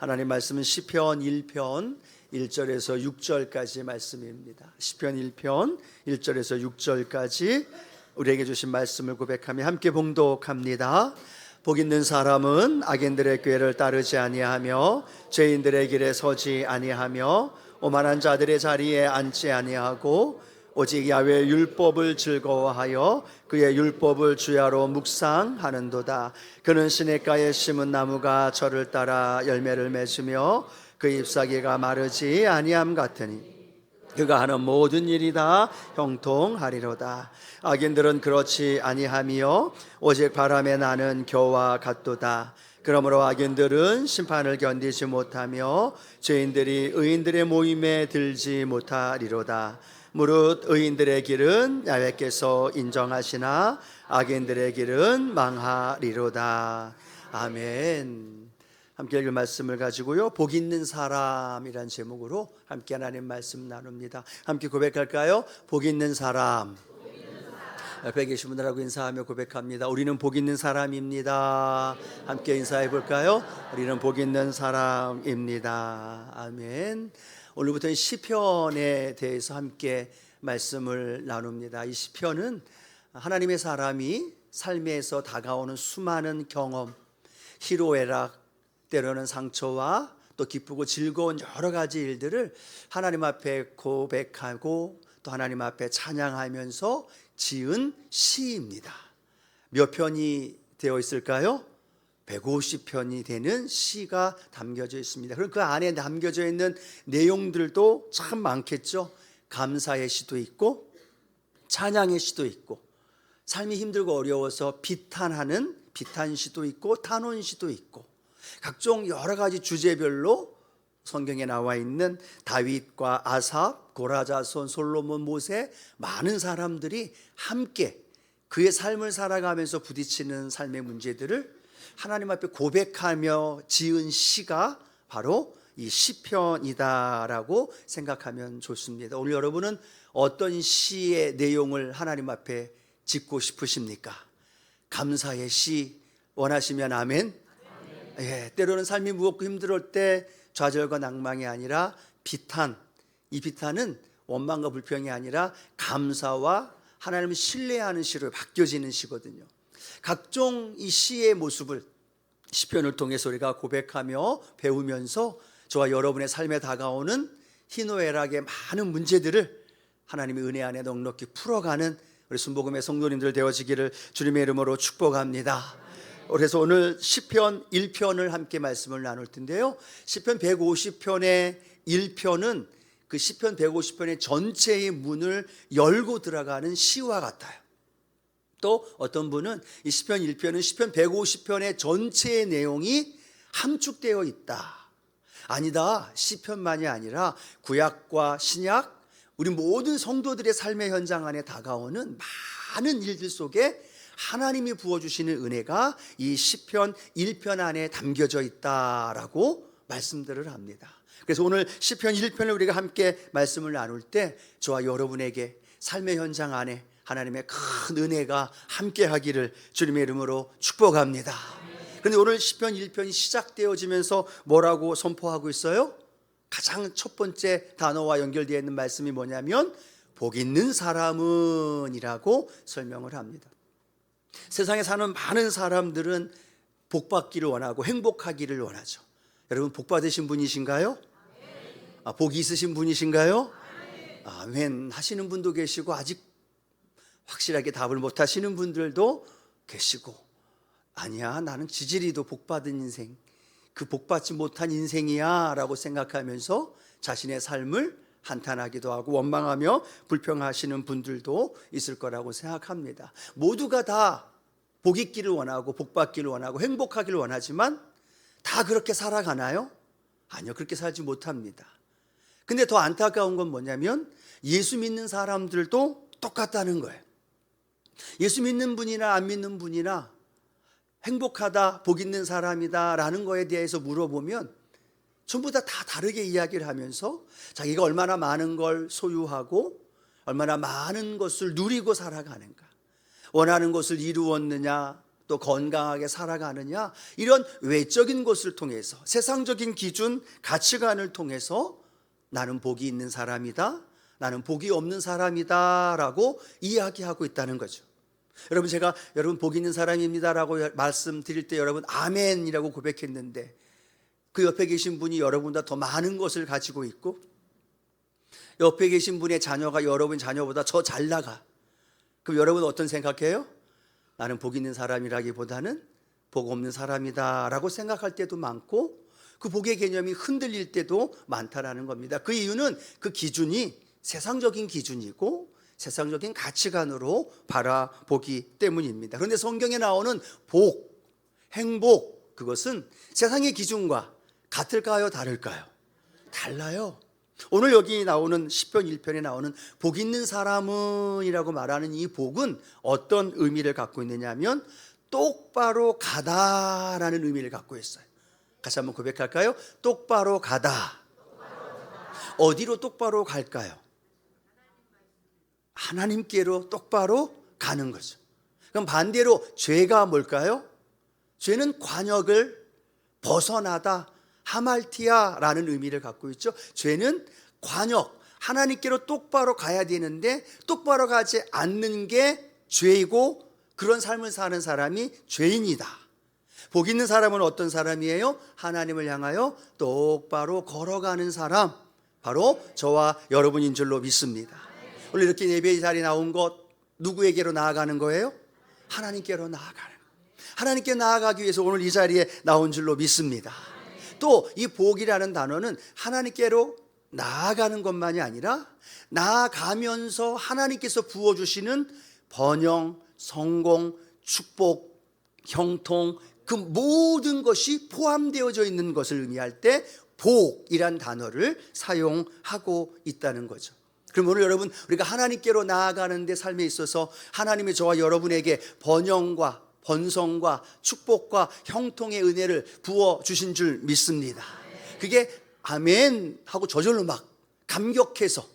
하나님 말씀은 시편 1편 1절에서 6절까지 말씀입니다. 시편 1편 1절에서 6절까지 우리에게 주신 말씀을 고백하며 함께 봉독합니다. 복 있는 사람은 악인들의 꾀를 따르지 아니하며 죄인들의 길에 서지 아니하며 오만한 자들의 자리에 앉지 아니하고 오직 야훼의 율법을 즐거워하여 그의 율법을 주야로 묵상하는도다. 그는 시냇가에 심은 나무가 저를 따라 열매를 맺으며 그 잎사귀가 마르지 아니함 같으니 그가 하는 모든 일이 다 형통하리로다. 악인들은 그렇지 아니하며 오직 바람에 나는 겨와 같도다. 그러므로 악인들은 심판을 견디지 못하며 죄인들이 의인들의 모임에 들지 못하리로다. 무릇 의인들의 길은 야훼께서 인정하시나 악인들의 길은 망하리로다. 아멘. 함께 읽을 말씀을 가지고요, 복 있는 사람이란 제목으로 함께 하나님 말씀 나눕니다. 함께 고백할까요? 복 있는 사람. 옆에 계신 분들하고 인사하며 고백합니다. 우리는 복 있는 사람입니다. 함께 인사해 볼까요? 우리는 복 있는 사람입니다. 아멘. 오늘부터는 시편에 대해서 함께 말씀을 나눕니다. 이 시편은 하나님의 사람이 삶에서 다가오는 수많은 경험, 희로애락, 때로는 상처와 또 기쁘고 즐거운 여러 가지 일들을 하나님 앞에 고백하고 또 하나님 앞에 찬양하면서 지은 시입니다. 몇 편이 되어 있을까요? 150편이 되는 시가 담겨져 있습니다. 그럼 그 안에 담겨져 있는 내용들도 참 많겠죠. 감사의 시도 있고 찬양의 시도 있고 삶이 힘들고 어려워서 비탄하는 비탄시도 있고 탄원시도 있고 각종 여러 가지 주제별로 성경에 나와 있는 다윗과 아삽, 고라자손, 솔로몬, 모세 많은 사람들이 함께 그의 삶을 살아가면서 부딪히는 삶의 문제들을 하나님 앞에 고백하며 지은 시가 바로 이 시편이다라고 생각하면 좋습니다. 오늘 여러분은 어떤 시의 내용을 하나님 앞에 짓고 싶으십니까? 감사의 시 원하시면 아멘. 예, 때로는 삶이 무겁고 힘들 때 좌절과 낭망이 아니라 비탄, 이 비탄은 원망과 불평이 아니라 감사와 하나님을 신뢰하는 시로 바뀌어지는 시거든요. 각종 이 시의 모습을 시편을 통해서 우리가 고백하며 배우면서 저와 여러분의 삶에 다가오는 희노애락의 많은 문제들을 하나님의 은혜 안에 넉넉히 풀어가는 우리 순복음의 성도님들 되어지기를 주님의 이름으로 축복합니다. 그래서 오늘 시편 1편을 함께 말씀을 나눌 텐데요, 시편 150편의 1편은 그 시편 150편의 전체의 문을 열고 들어가는 시와 같아요. 또 어떤 분은 이 시편 1편은 시편 150편의 전체의 내용이 함축되어 있다. 아니다. 시편만이 아니라 구약과 신약, 우리 모든 성도들의 삶의 현장 안에 다가오는 많은 일들 속에 하나님이 부어주시는 은혜가 이 시편 1편 안에 담겨져 있다라고 말씀들을 합니다. 그래서 오늘 시편 1편을 우리가 함께 말씀을 나눌 때 저와 여러분에게 삶의 현장 안에 하나님의 큰 은혜가 함께 하기를 주님의 이름으로 축복합니다. 그런데 오늘 시편 1편이 시작되어지면서 뭐라고 선포하고 있어요? 가장 첫 번째 단어와 연결되어 있는 말씀이 뭐냐면 복 있는 사람은 이라고 설명을 합니다. 세상에 사는 많은 사람들은 복 받기를 원하고 행복하기를 원하죠. 여러분 복 받으신 분이신가요? 복이 있으신 분이신가요? 아멘 하시는 분도 계시고 아직 확실하게 답을 못 하시는 분들도 계시고, 아니야 나는 지지리도 복 받은 인생, 그 복 받지 못한 인생이야 라고 생각하면서 자신의 삶을 한탄하기도 하고 원망하며 불평하시는 분들도 있을 거라고 생각합니다. 모두가 다 복 있기를 원하고 복 받기를 원하고 행복하기를 원하지만 다 그렇게 살아가나요? 아니요, 그렇게 살지 못합니다. 근데 더 안타까운 건 뭐냐면 예수 믿는 사람들도 똑같다는 거예요. 예수 믿는 분이나 안 믿는 분이나 행복하다, 복 있는 사람이다 라는 거에 대해서 물어보면 전부 다 다르게 이야기를 하면서 자기가 얼마나 많은 걸 소유하고 얼마나 많은 것을 누리고 살아가는가, 원하는 것을 이루었느냐, 또 건강하게 살아가느냐, 이런 외적인 것을 통해서, 세상적인 기준, 가치관을 통해서 나는 복이 있는 사람이다, 나는 복이 없는 사람이다 라고 이야기하고 있다는 거죠. 여러분, 제가 여러분 복이 있는 사람입니다 라고 말씀드릴 때 여러분 아멘이라고 고백했는데, 그 옆에 계신 분이 여러분보다 더 많은 것을 가지고 있고, 옆에 계신 분의 자녀가 여러분 자녀보다 더 잘 나가. 그럼 여러분 어떤 생각해요? 나는 복 있는 사람이라기보다는 복 없는 사람이다 라고 생각할 때도 많고, 그 복의 개념이 흔들릴 때도 많다라는 겁니다. 그 이유는 그 기준이 세상적인 기준이고 세상적인 가치관으로 바라보기 때문입니다. 그런데 성경에 나오는 복, 행복, 그것은 세상의 기준과 같을까요? 다를까요? 달라요. 오늘 여기 나오는 시편 1편에 나오는 복 있는 사람은 이라고 말하는 이 복은 어떤 의미를 갖고 있느냐 하면 똑바로 가다라는 의미를 갖고 있어요. 같이 한번 고백할까요? 똑바로 가다. 어디로 똑바로 갈까요? 하나님께로 똑바로 가는 거죠. 그럼 반대로 죄가 뭘까요? 죄는 관역을 벗어나다, 하말티아라는 의미를 갖고 있죠. 죄는 관역, 하나님께로 똑바로 가야 되는데 똑바로 가지 않는 게 죄이고, 그런 삶을 사는 사람이 죄인이다. 복 있는 사람은 어떤 사람이에요? 하나님을 향하여 똑바로 걸어가는 사람, 바로 저와 여러분인 줄로 믿습니다. 오늘 이렇게 예배의 자리에 나온 것, 누구에게로 나아가는 거예요? 하나님께로 나아가는 거예요. 하나님께 나아가기 위해서 오늘 이 자리에 나온 줄로 믿습니다. 또 이 복이라는 단어는 하나님께로 나아가는 것만이 아니라 나아가면서 하나님께서 부어주시는 번영, 성공, 축복, 형통, 그 모든 것이 포함되어져 있는 것을 의미할 때 복이란 단어를 사용하고 있다는 거죠. 그럼 오늘 여러분, 우리가 하나님께로 나아가는데 삶에 있어서 하나님이 저와 여러분에게 번영과 번성과 축복과 형통의 은혜를 부어주신 줄 믿습니다. 그게 아멘 하고 저절로 막 감격해서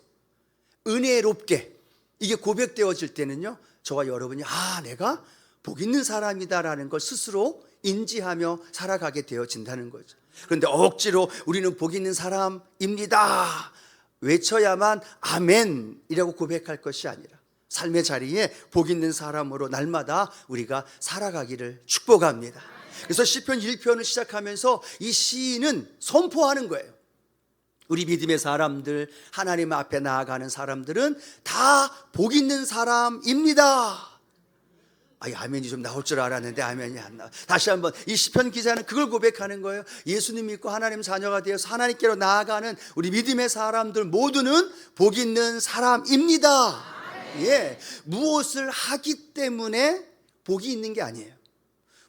은혜롭게 이게 고백되어질 때는요, 저와 여러분이 내가 복 있는 사람이다라는 걸 스스로 인지하며 살아가게 되어진다는 거죠. 그런데 억지로 우리는 복 있는 사람입니다 외쳐야만 아멘이라고 고백할 것이 아니라 삶의 자리에 복 있는 사람으로 날마다 우리가 살아가기를 축복합니다. 그래서 시편 1편을 시작하면서 이 시인은 선포하는 거예요. 우리 믿음의 사람들, 하나님 앞에 나아가는 사람들은 다 복 있는 사람입니다. 아멘이 좀 나올 줄 알았는데 아멘이 안 나와. 다시 한번, 이 시편 기자는 그걸 고백하는 거예요. 예수님 믿고 하나님 자녀가 되어서 하나님께로 나아가는 우리 믿음의 사람들 모두는 복 있는 사람입니다. 예, 무엇을 하기 때문에 복이 있는 게 아니에요.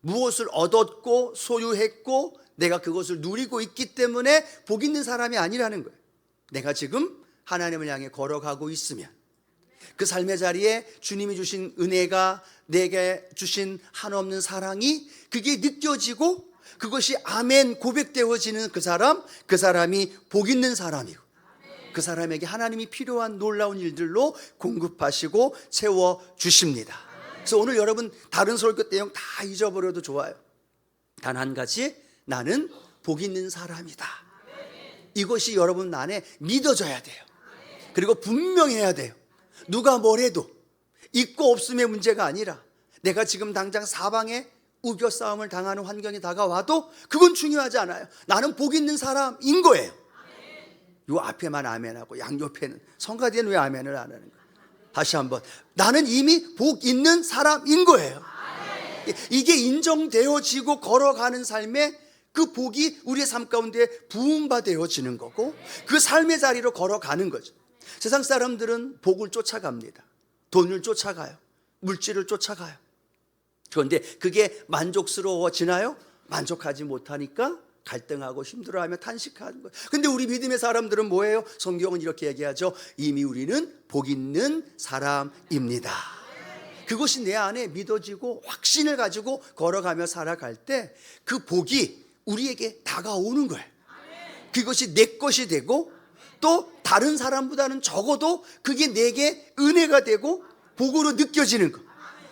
무엇을 얻었고 소유했고 내가 그것을 누리고 있기 때문에 복 있는 사람이 아니라는 거예요. 내가 지금 하나님을 향해 걸어가고 있으면 그 삶의 자리에 주님이 주신 은혜가, 내게 주신 한없는 사랑이 그게 느껴지고 그것이 아멘 고백되어지는 그 사람이 복 있는 사람이고, 그 사람에게 하나님이 필요한 놀라운 일들로 공급하시고 채워주십니다. 그래서 오늘 여러분 다른 설교 내용 다 잊어버려도 좋아요. 단 한 가지, 나는 복 있는 사람이다. 이것이 여러분 안에 믿어져야 돼요. 그리고 분명해야 돼요. 누가 뭐래도 있고 없음의 문제가 아니라 내가 지금 당장 사방에 우겨 싸움을 당하는 환경이 다가와도 그건 중요하지 않아요. 나는 복 있는 사람인 거예요. 요 앞에만 아멘하고 양옆에는, 성가대는 왜 아멘을 안 하는 거예요? 다시 한번, 나는 이미 복 있는 사람인 거예요. 이게 인정되어지고 걸어가는 삶에 그 복이 우리의 삶 가운데 부음받아지는 거고, 그 삶의 자리로 걸어가는 거죠. 세상 사람들은 복을 쫓아갑니다. 돈을 쫓아가요. 물질을 쫓아가요. 그런데 그게 만족스러워지나요? 만족하지 못하니까 갈등하고 힘들어하며 탄식하는 거예요. 근데 우리 믿음의 사람들은 뭐예요? 성경은 이렇게 얘기하죠. 이미 우리는 복 있는 사람입니다. 그것이 내 안에 믿어지고 확신을 가지고 걸어가며 살아갈 때 그 복이 우리에게 다가오는 거예요. 그것이 내 것이 되고 또 다른 사람보다는 적어도 그게 내게 은혜가 되고 복으로 느껴지는 거.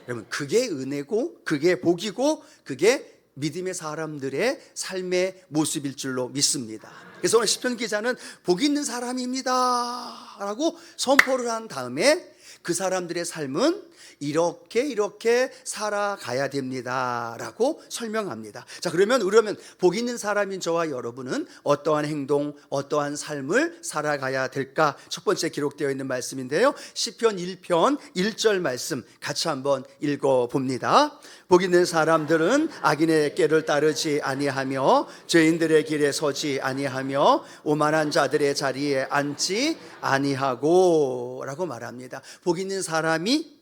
여러분, 그게 은혜고 그게 복이고 그게 믿음의 사람들의 삶의 모습일 줄로 믿습니다. 그래서 오늘 시편 기자는 복 있는 사람입니다 라고 선포를 한 다음에 그 사람들의 삶은 이렇게 살아가야 됩니다 라고 설명합니다. 자, 그러면 복 있는 사람인 저와 여러분은 어떠한 행동, 어떠한 삶을 살아가야 될까? 첫 번째 기록되어 있는 말씀인데요, 시편 1편 1절 말씀 같이 한번 읽어봅니다. 복 있는 사람들은 악인의 꾀를 따르지 아니하며 죄인들의 길에 서지 아니하며 오만한 자들의 자리에 앉지 아니하고 라고 말합니다. 복 있는 사람이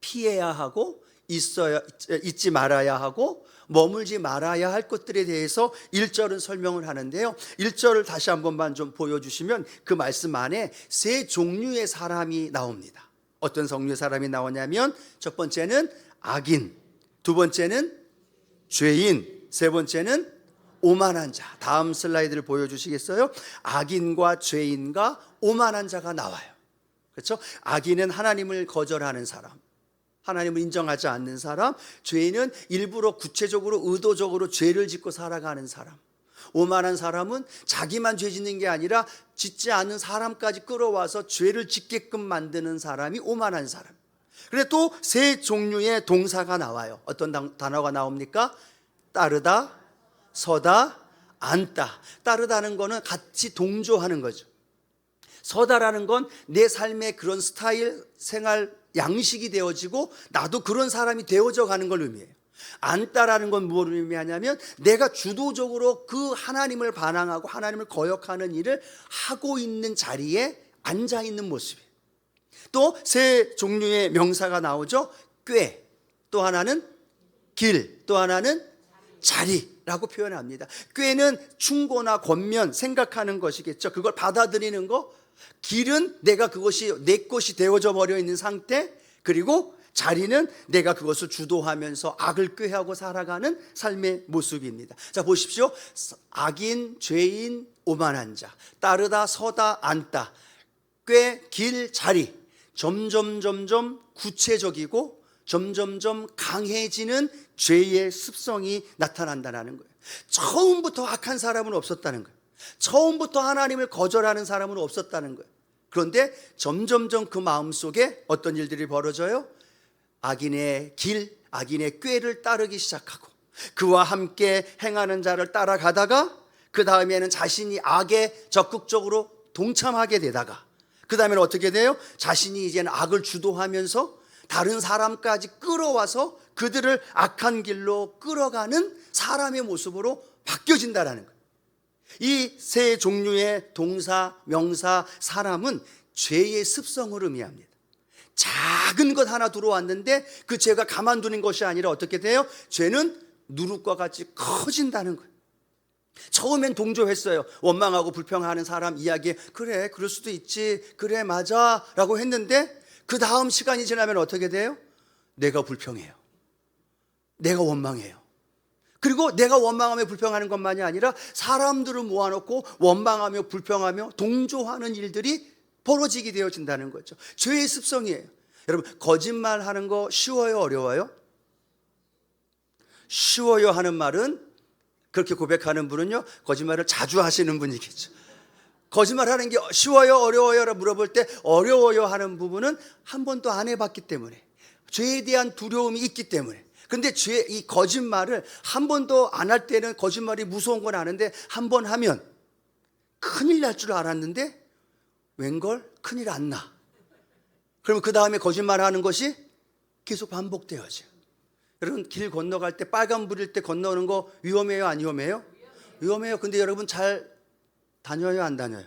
피해야 하고 잊지 말아야 하고 머물지 말아야 할 것들에 대해서 1절은 설명을 하는데요, 1절을 다시 한 번만 좀 보여주시면 그 말씀 안에 세 종류의 사람이 나옵니다. 어떤 종류의 사람이 나오냐면 첫 번째는 악인, 두 번째는 죄인, 세 번째는 오만한 자. 다음 슬라이드를 보여주시겠어요? 악인과 죄인과 오만한 자가 나와요. 그렇죠? 악인은 하나님을 거절하는 사람, 하나님을 인정하지 않는 사람, 죄인은 일부러 구체적으로 의도적으로 죄를 짓고 살아가는 사람, 오만한 사람은 자기만 죄 짓는 게 아니라 짓지 않는 사람까지 끌어와서 죄를 짓게끔 만드는 사람이 오만한 사람. 그런데 또 세 종류의 동사가 나와요. 어떤 단어가 나옵니까? 따르다, 서다, 앉다. 따르다는 거는 같이 동조하는 거죠. 서다라는 건 내 삶의 그런 스타일, 생활 양식이 되어지고 나도 그런 사람이 되어져 가는 걸 의미해요. 앉다라는 건 무엇을 의미하냐면 내가 주도적으로 그 하나님을 반항하고 하나님을 거역하는 일을 하고 있는 자리에 앉아 있는 모습이에요. 또 세 종류의 명사가 나오죠. 꾀, 또 하나는 길, 또 하나는 자리라고 표현합니다. 꾀는 충고나 권면, 생각하는 것이겠죠. 그걸 받아들이는 거. 길은 내가 그것이 내 것이 되어져 버려 있는 상태. 그리고 자리는 내가 그것을 주도하면서 악을 꾀하고 살아가는 삶의 모습입니다. 자, 보십시오. 악인, 죄인, 오만한 자, 따르다, 서다, 앉다, 꾀, 길, 자리. 점점 구체적이고 점점 강해지는 죄의 습성이 나타난다는 거예요. 처음부터 악한 사람은 없었다는 거예요. 처음부터 하나님을 거절하는 사람은 없었다는 거예요. 그런데 점점 그 마음속에 어떤 일들이 벌어져요? 악인의 길, 악인의 꾀를 따르기 시작하고 그와 함께 행하는 자를 따라가다가 그 다음에는 자신이 악에 적극적으로 동참하게 되다가 그 다음에는 어떻게 돼요? 자신이 이제는 악을 주도하면서 다른 사람까지 끌어와서 그들을 악한 길로 끌어가는 사람의 모습으로 바뀌어진다는 거예요. 이 세 종류의 동사, 명사, 사람은 죄의 습성을 의미합니다. 작은 것 하나 들어왔는데 그 죄가 가만두는 것이 아니라 어떻게 돼요? 죄는 누룩과 같이 커진다는 거예요. 처음엔 동조했어요. 원망하고 불평하는 사람 이야기에 그래, 그럴 수도 있지, 그래, 맞아 라고 했는데 그 다음 시간이 지나면 어떻게 돼요? 내가 불평해요. 내가 원망해요. 그리고 내가 원망하며 불평하는 것만이 아니라 사람들을 모아놓고 원망하며 불평하며 동조하는 일들이 벌어지게 되어진다는 거죠. 죄의 습성이에요. 여러분, 거짓말하는 거 쉬워요, 어려워요? 쉬워요 하는 말은, 그렇게 고백하는 분은요, 거짓말을 자주 하시는 분이겠죠. 거짓말하는 게 쉬워요, 어려워요? 라고 물어볼 때 어려워요 하는 부분은 한 번도 안 해봤기 때문에, 죄에 대한 두려움이 있기 때문에. 근데 이 거짓말을 한 번도 안 할 때는 거짓말이 무서운 건 아는데 한 번 하면 큰일 날 줄 알았는데 웬걸 큰일 안 나. 그러면 그 다음에 거짓말하는 것이 계속 반복되어져요. 여러분, 길 건너갈 때 빨간불일 때 건너는 거 위험해요, 안 위험해요? 위험해요. 근데 여러분 잘 다녀요, 안 다녀요?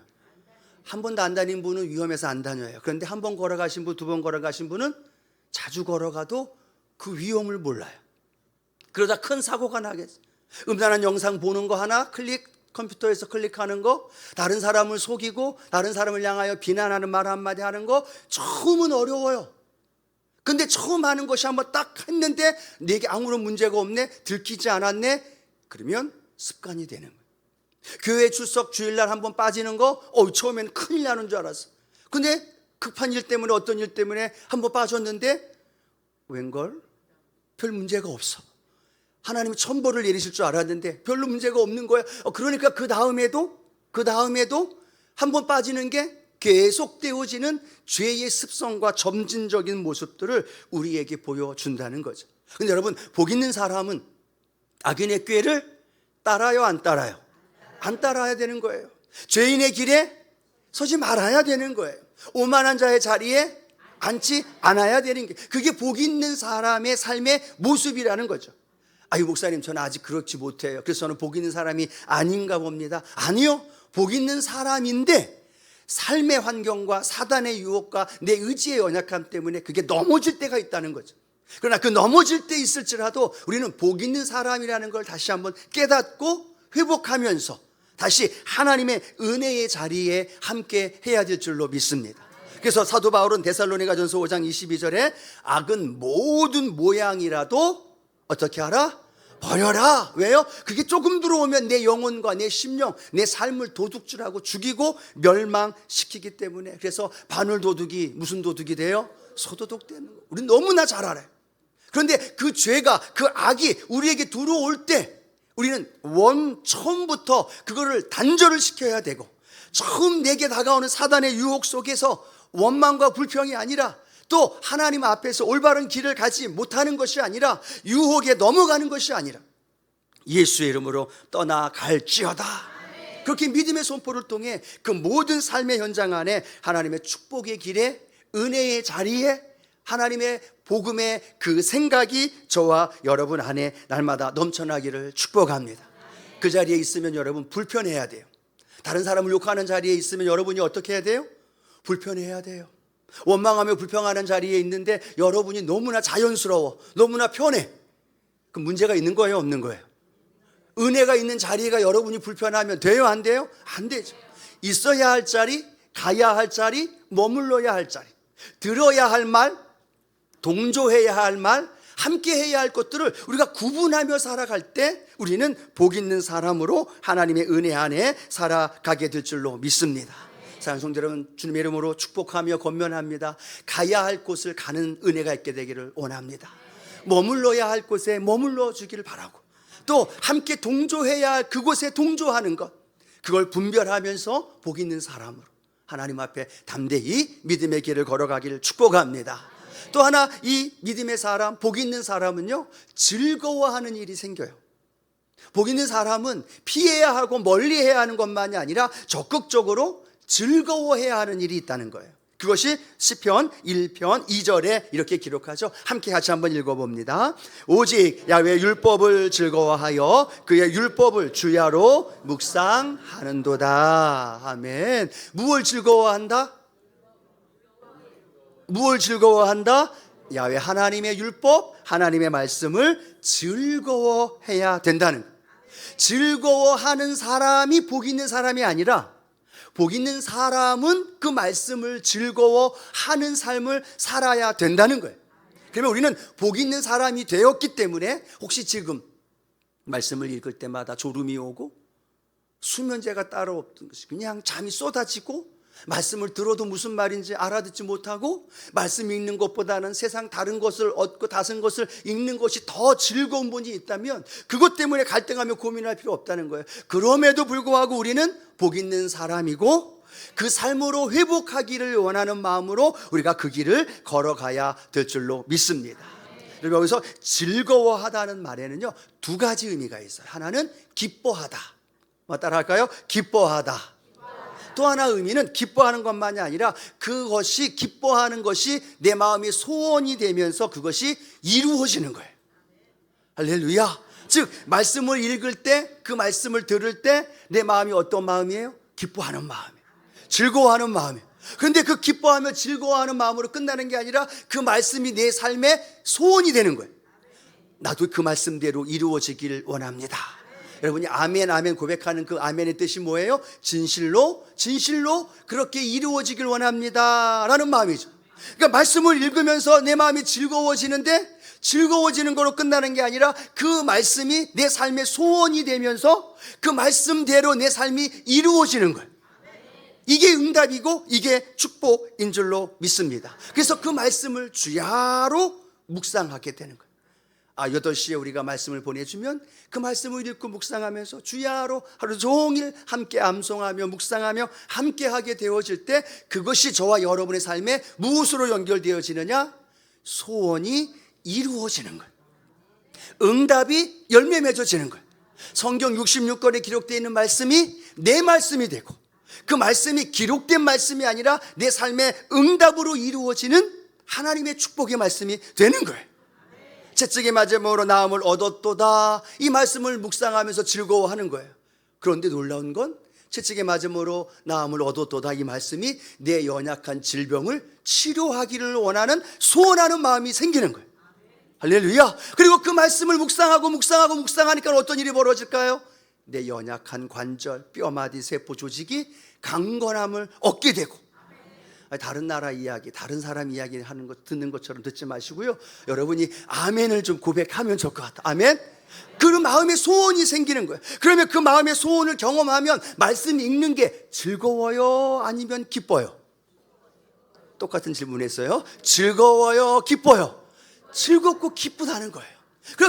한 번도 안 다닌 분은 위험해서 안 다녀요. 그런데 한 번 걸어가신 분, 두 번 걸어가신 분은 자주 걸어가도 그 위험을 몰라요. 그러다 큰 사고가 나겠어요. 음란한 영상 보는 거 하나, 컴퓨터에서 클릭하는 거, 다른 사람을 속이고 다른 사람을 향하여 비난하는 말 한마디 하는 거, 처음은 어려워요. 근데 처음 하는 것이 한번 딱 했는데 내게 아무런 문제가 없네, 들키지 않았네, 그러면 습관이 되는 거예요. 교회 출석 주일날 한번 빠지는 거, 처음엔 큰일 나는 줄 알았어. 근데 급한 일 때문에, 어떤 일 때문에 한번 빠졌는데 웬걸? 별 문제가 없어. 하나님이 천벌을 내리실 줄 알았는데 별로 문제가 없는 거야. 그러니까 그 다음에도 한번 빠지는 게 계속되어지는 죄의 습성과 점진적인 모습들을 우리에게 보여준다는 거죠. 근데 여러분, 복 있는 사람은 악인의 꾀를 따라요, 안 따라요? 안 따라야 되는 거예요. 죄인의 길에 서지 말아야 되는 거예요. 오만한 자의 자리에 앉지 않아야 되는 게, 그게 복 있는 사람의 삶의 모습이라는 거죠. 아유, 목사님, 저는 아직 그렇지 못해요. 그래서 저는 복 있는 사람이 아닌가 봅니다. 아니요, 복 있는 사람인데 삶의 환경과 사단의 유혹과 내 의지의 연약함 때문에 그게 넘어질 때가 있다는 거죠. 그러나 그 넘어질 때 있을지라도 우리는 복 있는 사람이라는 걸 다시 한번 깨닫고 회복하면서 다시 하나님의 은혜의 자리에 함께 해야 될 줄로 믿습니다. 그래서 사도 바울은 데살로니가전서 5장 22절에 악은 모든 모양이라도 어떻게 하라? 버려라. 왜요? 그게 조금 들어오면 내 영혼과 내 심령, 내 삶을 도둑질하고 죽이고 멸망시키기 때문에. 그래서 바늘도둑이 무슨 도둑이 돼요? 소도둑 되는 거. 우리는 너무나 잘 알아요. 그런데 그 죄가, 그 악이 우리에게 들어올 때 우리는 처음부터 그거를 단절을 시켜야 되고, 처음 내게 다가오는 사단의 유혹 속에서 원망과 불평이 아니라, 또 하나님 앞에서 올바른 길을 가지 못하는 것이 아니라, 유혹에 넘어가는 것이 아니라 예수의 이름으로 떠나갈지어다. 그렇게 믿음의 선포를 통해 그 모든 삶의 현장 안에 하나님의 축복의 길에, 은혜의 자리에 하나님의 복음의 그 생각이 저와 여러분 안에 날마다 넘쳐나기를 축복합니다. 그 자리에 있으면 여러분 불편해야 돼요. 다른 사람을 욕하는 자리에 있으면 여러분이 어떻게 해야 돼요? 불편해야 돼요. 원망하며 불평하는 자리에 있는데 여러분이 너무나 자연스러워, 너무나 편해. 그 문제가 있는 거예요, 없는 거예요? 은혜가 있는 자리가 여러분이 불편하면 돼요, 안 돼요? 안 되죠. 있어야 할 자리, 가야 할 자리, 머물러야 할 자리, 들어야 할 말, 동조해야 할 말, 함께 해야 할 것들을 우리가 구분하며 살아갈 때 우리는 복 있는 사람으로 하나님의 은혜 안에 살아가게 될 줄로 믿습니다. 사랑하는 성도 여러분, 주님의 이름으로 축복하며 권면합니다. 가야 할 곳을 가는 은혜가 있게 되기를 원합니다. 머물러야 할 곳에 머물러 주기를 바라고, 또 함께 동조해야 할 그곳에 동조하는 것, 그걸 분별하면서 복 있는 사람으로 하나님 앞에 담대히 믿음의 길을 걸어가기를 축복합니다. 또 하나, 이 믿음의 사람, 복 있는 사람은요, 즐거워하는 일이 생겨요. 복 있는 사람은 피해야 하고 멀리해야 하는 것만이 아니라 적극적으로 즐거워해야 하는 일이 있다는 거예요. 그것이 시편 1편 2절에 이렇게 기록하죠. 함께 같이 한번 읽어봅니다. 오직 야훼의 율법을 즐거워하여 그의 율법을 주야로 묵상하는도다. 아멘. 무엇을 즐거워한다? 무엇을 즐거워한다? 야훼 하나님의 율법, 하나님의 말씀을 즐거워해야 된다는 거예요. 즐거워하는 사람이 복 있는 사람이 아니라, 복 있는 사람은 그 말씀을 즐거워하는 삶을 살아야 된다는 거예요. 그러면 우리는 복 있는 사람이 되었기 때문에 혹시 지금 말씀을 읽을 때마다 졸음이 오고 수면제가 따로 없던 것이 그냥 잠이 쏟아지고, 말씀을 들어도 무슨 말인지 알아듣지 못하고 말씀 읽는 것보다는 세상 다른 것을 얻고 다른 것을 읽는 것이 더 즐거운 분이 있다면 그것 때문에 갈등하며 고민할 필요 없다는 거예요. 그럼에도 불구하고 우리는 복 있는 사람이고 그 삶으로 회복하기를 원하는 마음으로 우리가 그 길을 걸어가야 될 줄로 믿습니다. 그리고 여기서 즐거워하다는 말에는요, 두 가지 의미가 있어요. 하나는 기뻐하다. 따라 할까요? 기뻐하다. 또 하나 의미는 기뻐하는 것만이 아니라 그것이, 기뻐하는 것이 내 마음이 소원이 되면서 그것이 이루어지는 거예요. 할렐루야. 즉 말씀을 읽을 때, 그 말씀을 들을 때 내 마음이 어떤 마음이에요? 기뻐하는 마음이에요. 즐거워하는 마음이에요. 그런데 그 기뻐하며 즐거워하는 마음으로 끝나는 게 아니라 그 말씀이 내 삶의 소원이 되는 거예요. 나도 그 말씀대로 이루어지기를 원합니다. 여러분이 아멘 아멘 고백하는 그 아멘의 뜻이 뭐예요? 진실로 그렇게 이루어지길 원합니다 라는 마음이죠. 그러니까 말씀을 읽으면서 내 마음이 즐거워지는데, 즐거워지는 거로 끝나는 게 아니라 그 말씀이 내 삶의 소원이 되면서 그 말씀대로 내 삶이 이루어지는 거예요. 이게 응답이고 이게 축복인 줄로 믿습니다. 그래서 그 말씀을 주야로 묵상하게 되는 거예요. 8시에 우리가 말씀을 보내주면 그 말씀을 읽고 묵상하면서 주야로 하루 종일 함께 암송하며 묵상하며 함께 하게 되어질 때 그것이 저와 여러분의 삶에 무엇으로 연결되어지느냐? 소원이 이루어지는 거예요. 응답이 열매 맺어지는 거예요. 성경 66권에 기록되어 있는 말씀이 내 말씀이 되고 그 말씀이 기록된 말씀이 아니라 내 삶의 응답으로 이루어지는 하나님의 축복의 말씀이 되는 거예요. 채찍에 맞아 먹으러 나음을 얻었도다, 이 말씀을 묵상하면서 즐거워하는 거예요. 그런데 놀라운 건 채찍에 맞아 먹으러 나음을 얻었도다, 이 말씀이 내 연약한 질병을 치료하기를 원하는 소원하는 마음이 생기는 거예요. 할렐루야. 그리고 그 말씀을 묵상하니까 어떤 일이 벌어질까요? 내 연약한 관절, 뼈마디, 세포 조직이 강건함을 얻게 되고, 다른 나라 이야기, 다른 사람 이야기 하는 거 듣는 것처럼 듣지 마시고요, 여러분이 아멘을 좀 고백하면 좋을 것 같아요. 아멘. 그 마음의 소원이 생기는 거예요. 그러면 그 마음의 소원을 경험하면 말씀 읽는 게 즐거워요, 아니면 기뻐요? 똑같은 질문했어요. 즐거워요, 기뻐요? 즐겁고 기쁘다는 거예요.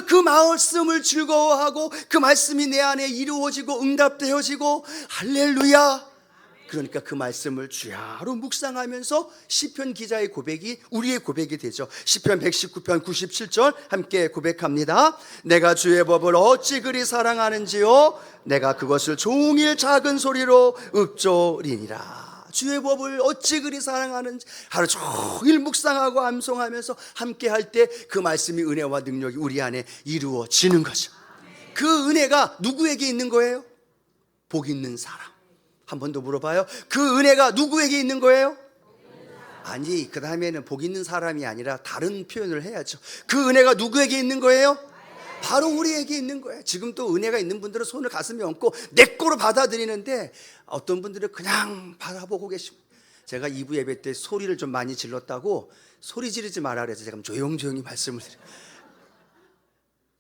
그 말씀을 즐거워하고 그 말씀이 내 안에 이루어지고 응답되어지고, 할렐루야. 그러니까 그 말씀을 주야로 묵상하면서 시편 기자의 고백이 우리의 고백이 되죠. 시편 119편 97절 함께 고백합니다. 내가 주의 법을 어찌 그리 사랑하는지요, 내가 그것을 종일 작은 소리로 읊조리니라. 주의 법을 어찌 그리 사랑하는지 하루 종일 묵상하고 암송하면서 함께 할 때 그 말씀이 은혜와 능력이 우리 안에 이루어지는 거죠. 그 은혜가 누구에게 있는 거예요? 복 있는 사람. 한 번 더 물어봐요. 그 은혜가 누구에게 있는 거예요? 아니, 그 다음에는 복 있는 사람이 아니라 다른 표현을 해야죠. 그 은혜가 누구에게 있는 거예요? 바로 우리에게 있는 거예요. 지금 또 은혜가 있는 분들은 손을 가슴에 얹고 내 거로 받아들이는데, 어떤 분들은 그냥 바라보고 계시고, 제가 2부 예배 때 소리를 좀 많이 질렀다고 소리 지르지 마라 그래서 제가 조용조용히 말씀을 드려요.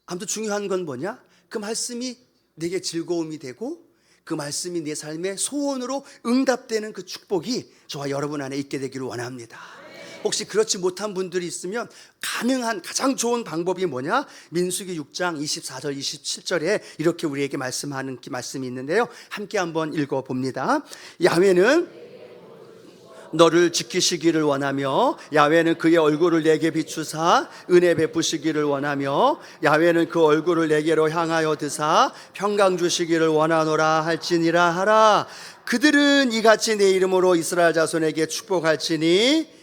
아무튼 중요한 건 뭐냐? 그 말씀이 내게 즐거움이 되고 그 말씀이 내 삶의 소원으로 응답되는 그 축복이 저와 여러분 안에 있게 되기를 원합니다. 혹시 그렇지 못한 분들이 있으면 가능한 가장 좋은 방법이 뭐냐? 민수기 6장 24절 27절에 이렇게 우리에게 말씀하는 말씀이 있는데요, 함께 한번 읽어봅니다. 야훼는 너를 지키시기를 원하며, 야훼는 그의 얼굴을 내게 비추사 은혜 베푸시기를 원하며, 야훼는 그 얼굴을 내게로 향하여 드사 평강 주시기를 원하노라 할지니라 하라. 그들은 이같이 내 이름으로 이스라엘 자손에게 축복할지니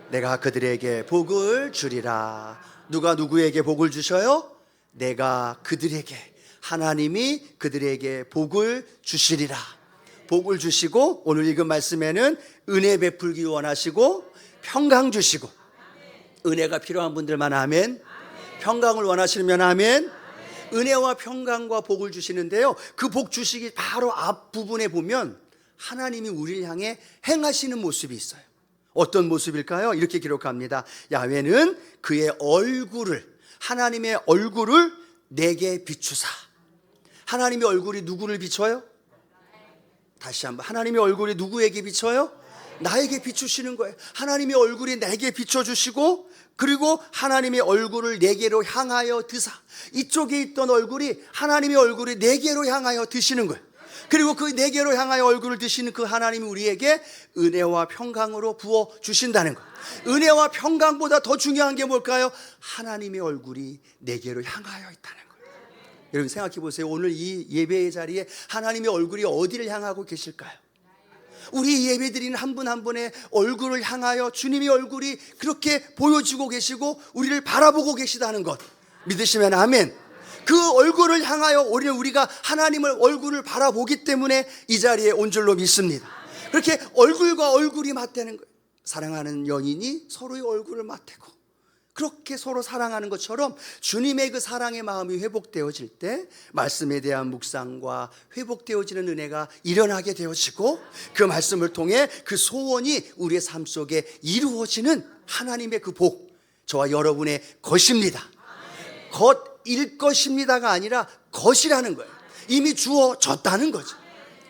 내가 그들에게 복을 주리라. 누가 누구에게 복을 주셔요? 내가 그들에게, 하나님이 그들에게 복을 주시리라. 복을 주시고, 오늘 읽은 말씀에는 은혜 베풀기 원하시고 평강 주시고, 은혜가 필요한 분들만 아멘, 평강을 원하시면 아멘. 은혜와 평강과 복을 주시는데요, 그 복 주시기 바로 앞부분에 보면 하나님이 우리를 향해 행하시는 모습이 있어요. 어떤 모습일까요? 이렇게 기록합니다. 야훼는 그의 얼굴을, 하나님의 얼굴을 내게 비추사. 하나님의 얼굴이 누구를 비춰요? 다시 한번, 하나님의 얼굴이 누구에게 비춰요? 나에게 비추시는 거예요. 하나님의 얼굴이 내게 비춰주시고, 그리고 하나님의 얼굴을 내게로 향하여 드사. 이쪽에 있던 얼굴이, 하나님의 얼굴이 내게로 향하여 드시는 거예요. 그리고 그 내게로 향하여 얼굴을 드시는 그 하나님이 우리에게 은혜와 평강으로 부어주신다는 거예요. 은혜와 평강보다 더 중요한 게 뭘까요? 하나님의 얼굴이 내게로 향하여 있다는 거예요. 여러분 생각해 보세요. 오늘 이 예배의 자리에 하나님의 얼굴이 어디를 향하고 계실까요? 우리 예배드리는 한 분 한 분의 얼굴을 향하여 주님의 얼굴이 그렇게 보여주고 계시고 우리를 바라보고 계시다는 것 믿으시면 아멘. 그 얼굴을 향하여 우리가 하나님의 얼굴을 바라보기 때문에 이 자리에 온 줄로 믿습니다. 그렇게 얼굴과 얼굴이 맞대는 거예요. 사랑하는 연인이 서로의 얼굴을 맞대고, 그렇게 서로 사랑하는 것처럼 주님의 그 사랑의 마음이 회복되어질 때 말씀에 대한 묵상과 회복되어지는 은혜가 일어나게 되어지고, 그 말씀을 통해 그 소원이 우리의 삶 속에 이루어지는 하나님의 그 복, 저와 여러분의 것입니다. 것일 것입니다가 아니라 것이라는 거예요. 이미 주어졌다는 거죠.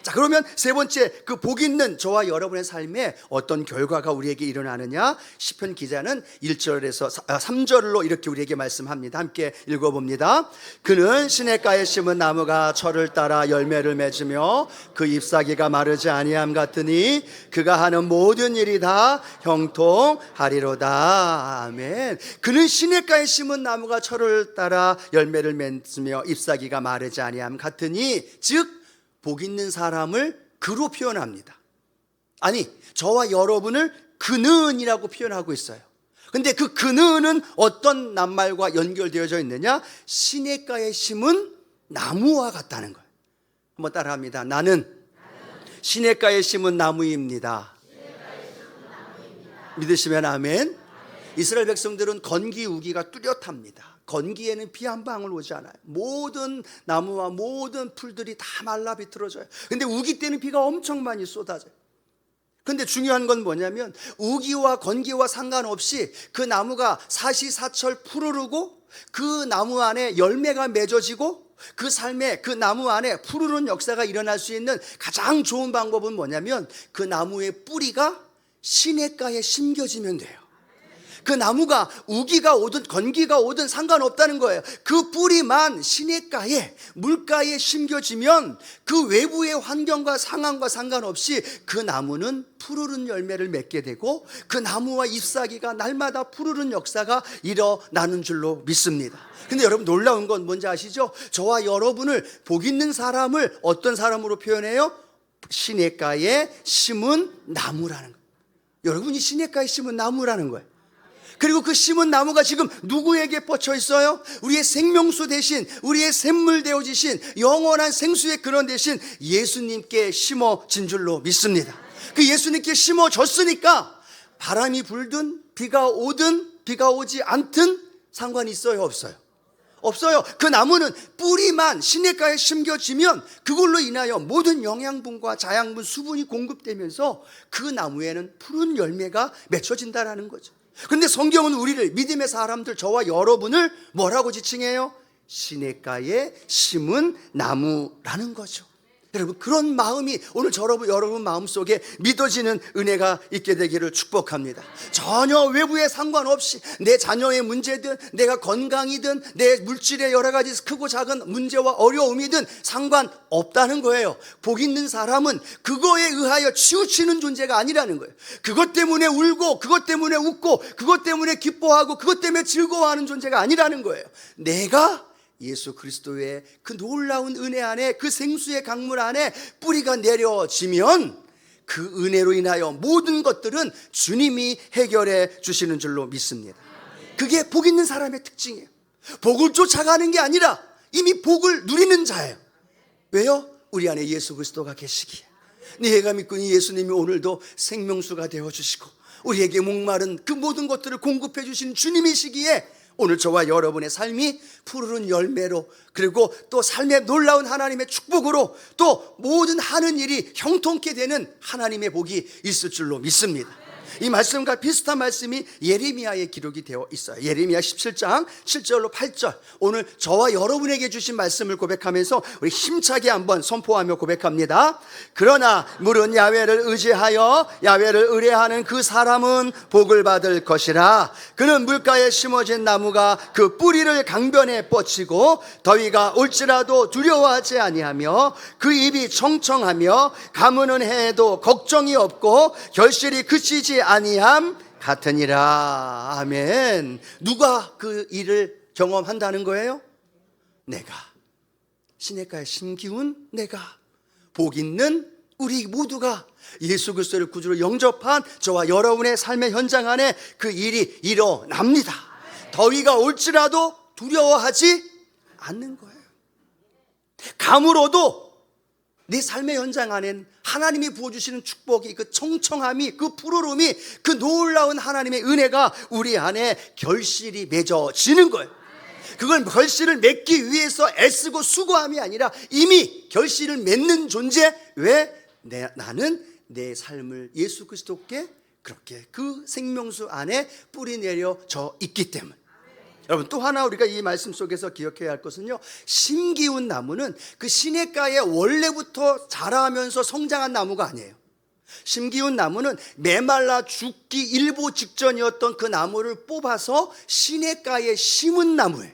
자, 그러면 세 번째, 그 복 있는 저와 여러분의 삶에 어떤 결과가 우리에게 일어나느냐? 시편 기자는 1절에서 3절로 이렇게 우리에게 말씀합니다. 함께 읽어봅니다. 그는 시냇가에 심은 나무가 철을 따라 열매를 맺으며 그 잎사귀가 마르지 아니함 같으니 그가 하는 모든 일이 다 형통하리로다. 아멘. 그는 시냇가에 심은 나무가 철을 따라 열매를 맺으며 잎사귀가 마르지 아니함 같으니, 즉 복 있는 사람을 그로 표현합니다. 아니, 저와 여러분을 그는이라고 표현하고 있어요. 근데 그 그는은 어떤 낱말과 연결되어져 있느냐? 시냇가에 심은 나무와 같다는 거예요. 한번 따라합니다. 나는 시냇가에 심은 나무입니다. 믿으시면 아멘. 이스라엘 백성들은 건기 우기가 뚜렷합니다. 건기에는 비 한 방울 오지 않아요. 모든 나무와 모든 풀들이 다 말라 비틀어져요. 근데 우기 때는 비가 엄청 많이 쏟아져요. 근데 중요한 건 뭐냐면, 우기와 건기와 상관없이 그 나무가 사시사철 푸르르고 그 나무 안에 열매가 맺어지고 그 삶에 그 나무 안에 푸르른 역사가 일어날 수 있는 가장 좋은 방법은 뭐냐면, 그 나무의 뿌리가 시냇가에 심겨지면 돼요. 그 나무가 우기가 오든 건기가 오든 상관없다는 거예요. 그 뿌리만 시냇가에, 물가에 심겨지면 그 외부의 환경과 상황과 상관없이 그 나무는 푸르른 열매를 맺게 되고, 그 나무와 잎사귀가 날마다 푸르른 역사가 일어나는 줄로 믿습니다. 근데 여러분, 놀라운 건 뭔지 아시죠? 저와 여러분을, 복 있는 사람을 어떤 사람으로 표현해요? 시냇가에 심은 나무라는 거예요. 여러분이 시냇가에 심은 나무라는 거예요. 그리고 그 심은 나무가 지금 누구에게 뻗쳐 있어요? 우리의 생명수 대신, 우리의 샘물 되어지신 영원한 생수의 근원 대신 예수님께 심어진 줄로 믿습니다. 그 예수님께 심어졌으니까 바람이 불든 비가 오든 비가 오지 않든 상관이 있어요, 없어요? 없어요. 그 나무는 뿌리만 시냇가에 심겨지면 그걸로 인하여 모든 영양분과 자양분, 수분이 공급되면서 그 나무에는 푸른 열매가 맺혀진다라는 거죠. 그런데 성경은 우리를, 믿음의 사람들, 저와 여러분을 뭐라고 지칭해요? 시냇가에 심은 나무라는 거죠. 여러분, 그런 마음이 오늘 여러분 마음속에 믿어지는 은혜가 있게 되기를 축복합니다. 전혀 외부에 상관없이 내 자녀의 문제든 내가 건강이든 내 물질의 여러 가지 크고 작은 문제와 어려움이든 상관없다는 거예요. 복 있는 사람은 그거에 의하여 치우치는 존재가 아니라는 거예요. 그것 때문에 울고 그것 때문에 웃고 그것 때문에 기뻐하고 그것 때문에 즐거워하는 존재가 아니라는 거예요. 내가 예수 그리스도의 그 놀라운 은혜 안에, 그 생수의 강물 안에 뿌리가 내려지면 그 은혜로 인하여 모든 것들은 주님이 해결해 주시는 줄로 믿습니다. 그게 복 있는 사람의 특징이에요. 복을 쫓아가는 게 아니라 이미 복을 누리는 자예요. 왜요? 우리 안에 예수 그리스도가 계시기에. 내가 믿고 이 예수님이 오늘도 생명수가 되어주시고 우리에게 목마른 그 모든 것들을 공급해 주신 주님이시기에 오늘 저와 여러분의 삶이 푸르른 열매로, 그리고 또 삶의 놀라운 하나님의 축복으로, 또 모든 하는 일이 형통케 되는 하나님의 복이 있을 줄로 믿습니다. 이 말씀과 비슷한 말씀이 예레미야에 기록이 되어 있어요. 예레미야 17장 7절로 8절. 오늘 저와 여러분에게 주신 말씀을 고백하면서 우리 힘차게 한번 선포하며 고백합니다. 그러나 물은 야훼를 의지하여 야훼를 의뢰하는 그 사람은 복을 받을 것이라. 그는 물가에 심어진 나무가 그 뿌리를 강변에 뻗치고 더위가 올지라도 두려워하지 아니하며 그 입이 청청하며 가무는 해에도 걱정이 없고 결실이 그치지 아니함 같으니라. 아멘. 누가 그 일을 경험한다는 거예요? 내가. 시냇가에 심기운 내가. 복 있는 우리 모두가 예수 그리스도를 구주로 영접한 저와 여러분의 삶의 현장 안에 그 일이 일어납니다. 더위가 올지라도 두려워하지 않는 거예요. 가물어도 내 삶의 현장 안엔 하나님이 부어주시는 축복이, 그 청청함이, 그 푸르름이, 그 놀라운 하나님의 은혜가 우리 안에 결실이 맺어지는 거예요. 그걸 결실을 맺기 위해서 애쓰고 수고함이 아니라 이미 결실을 맺는 존재. 왜? 나는 내 삶을 예수 그리스도께 그렇게 그 생명수 안에 뿌리 내려져 있기 때문에. 여러분, 또 하나 우리가 이 말씀 속에서 기억해야 할 것은요, 심기운 나무는 그 시냇가에 원래부터 자라면서 성장한 나무가 아니에요. 심기운 나무는 메말라 죽기 일보 직전이었던 그 나무를 뽑아서 시냇가에 심은 나무예요.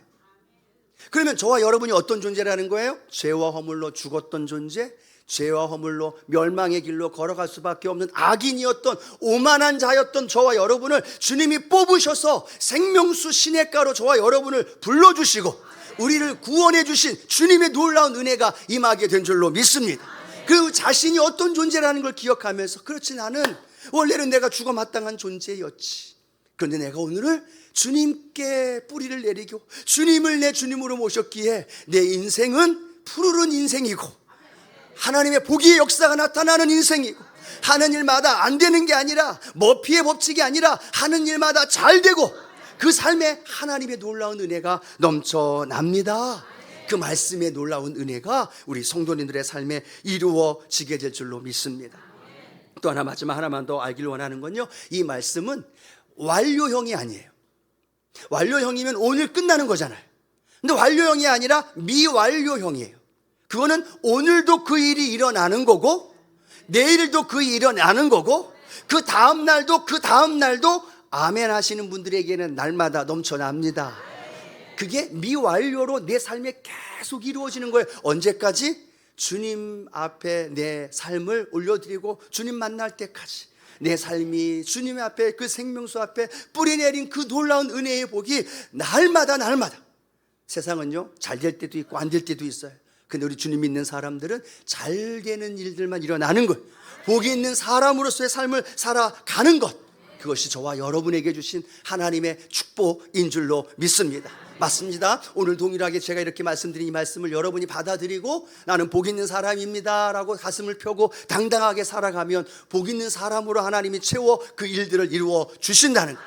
그러면 저와 여러분이 어떤 존재라는 거예요? 죄와 허물로 죽었던 존재, 죄와 허물로 멸망의 길로 걸어갈 수밖에 없는 악인이었던 오만한 자였던 저와 여러분을 주님이 뽑으셔서 생명수 시냇가로 저와 여러분을 불러주시고 우리를 구원해 주신 주님의 놀라운 은혜가 임하게 된 줄로 믿습니다. 그 자신이 어떤 존재라는 걸 기억하면서, 그렇지, 나는 원래는 내가 죽어 마땅한 존재였지. 그런데 내가 오늘을 주님께 뿌리를 내리고 주님을 내 주님으로 모셨기에 내 인생은 푸르른 인생이고 하나님의 복의 역사가 나타나는 인생이고, 하는 일마다 안 되는 게 아니라 머피의 법칙이 아니라 하는 일마다 잘 되고 그 삶에 하나님의 놀라운 은혜가 넘쳐납니다. 그 말씀의 놀라운 은혜가 우리 성도님들의 삶에 이루어지게 될 줄로 믿습니다. 또 하나, 마지막 하나만 더 알기를 원하는 건요, 이 말씀은 완료형이 아니에요. 완료형이면 오늘 끝나는 거잖아요. 근데 완료형이 아니라 미완료형이에요. 그거는 오늘도 그 일이 일어나는 거고, 내일도 그 일이 일어나는 거고, 그 다음날도 아멘 하시는 분들에게는 날마다 넘쳐납니다. 그게 미완료로 내 삶에 계속 이루어지는 거예요. 언제까지? 주님 앞에 내 삶을 올려드리고 주님 만날 때까지 내 삶이 주님 앞에, 그 생명수 앞에 뿌리내린 그 놀라운 은혜의 복이 날마다 세상은요, 잘 될 때도 있고 안 될 때도 있어요. 근데 우리 주님 믿는 사람들은 잘 되는 일들만 일어나는 것, 복이 있는 사람으로서의 삶을 살아가는 것, 그것이 저와 여러분에게 주신 하나님의 축복인 줄로 믿습니다. 맞습니다. 오늘 동일하게 제가 이렇게 말씀드린 이 말씀을 여러분이 받아들이고 나는 복 있는 사람입니다 라고 가슴을 펴고 당당하게 살아가면 복 있는 사람으로 하나님이 채워 그 일들을 이루어 주신다는 것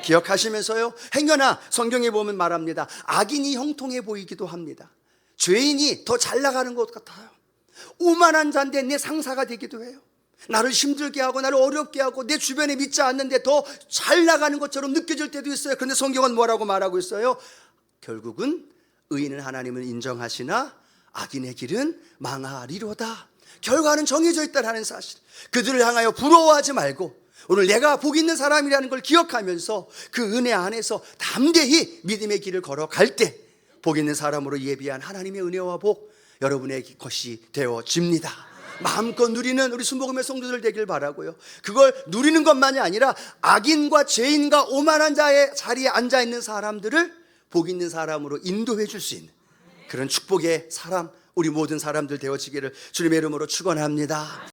기억하시면서요, 행여나 성경에 보면 말합니다. 악인이 형통해 보이기도 합니다. 죄인이 더 잘 나가는 것 같아요. 오만한 자인데 내 상사가 되기도 해요. 나를 힘들게 하고 나를 어렵게 하고 내 주변에 믿지 않는데 더 잘 나가는 것처럼 느껴질 때도 있어요. 그런데 성경은 뭐라고 말하고 있어요? 결국은 의인은 하나님을 인정하시나 악인의 길은 망하리로다. 결과는 정해져 있다는 사실, 그들을 향하여 부러워하지 말고 오늘 내가 복 있는 사람이라는 걸 기억하면서 그 은혜 안에서 담대히 믿음의 길을 걸어갈 때 복 있는 사람으로 예비한 하나님의 은혜와 복 여러분의 것이 되어집니다. 마음껏 누리는 우리 순복음의 성도들 되길 바라고요. 그걸 누리는 것만이 아니라 악인과 죄인과 오만한 자의 자리에 앉아있는 사람들을 복 있는 사람으로 인도해 줄 수 있는 그런 축복의 사람, 우리 모든 사람들 되어지기를 주님의 이름으로 축원합니다.